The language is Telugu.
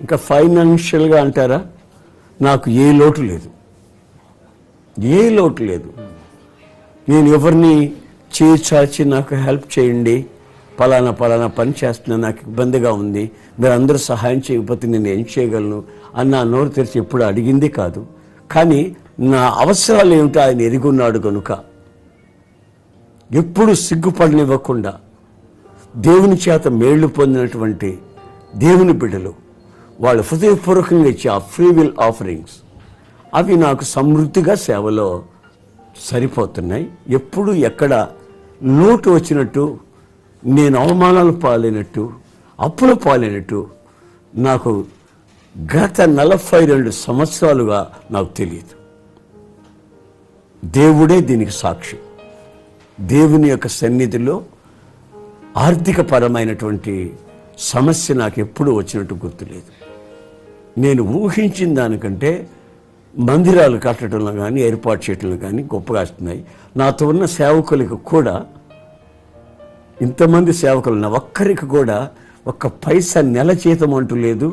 ఇంకా ఫైనాన్షియల్గా అంటారా, నాకు ఏ లోటు లేదు, ఏ లోటు లేదు. నేను ఎవరిని చేర్చాచి నాకు హెల్ప్ చేయండి, పలానా పని చేస్తున్నా, నాకు ఇబ్బందిగా ఉంది, మీరు అందరూ సహాయం చేయకపోతే నేను ఏం చేయగలను అన్న నోరు తెరిచి ఎప్పుడు అడిగింది కాదు. కానీ నా అవసరాలు ఏమిటో ఆయన ఎరుగున్నాడు కనుక ఎప్పుడు సిగ్గుపడనివ్వకుండా దేవుని చేత మేళ్లు పొందినటువంటి దేవుని బిడ్డలు వాళ్ళు హృదయపూర్వకంగా ఇచ్చే ఆ ఫ్రీ విల్ ఆఫరింగ్స్ అవి నాకు సమృద్ధిగా సేవలో సరిపోతున్నాయి. ఎప్పుడు ఎక్కడ లోటు వచ్చినట్టు, నేను అవమానాలు పాలైనట్టు, అప్పుల పాలైనట్టు నాకు గత 42 సంవత్సరాలుగా నాకు తెలియదు. దేవుడే దీనికి సాక్షి. దేవుని యొక్క సన్నిధిలో ఆర్థిక పరమైనటువంటి సమస్య నాకు ఎప్పుడూ వచ్చినట్టు గుర్తులేదు. నేను ఊహించిన దానికంటే మందిరాలు కట్టడంలో కానీ ఏర్పాటు చేయడంలో కానీ గొప్పగా వస్తున్నాయి. నాతో ఉన్న సేవకులకు కూడా, ఇంతమంది సేవకులు ఉన్న ఒక్కరికి కూడా ఒక్క పైసా నెల జీతం అంటూ లేదు.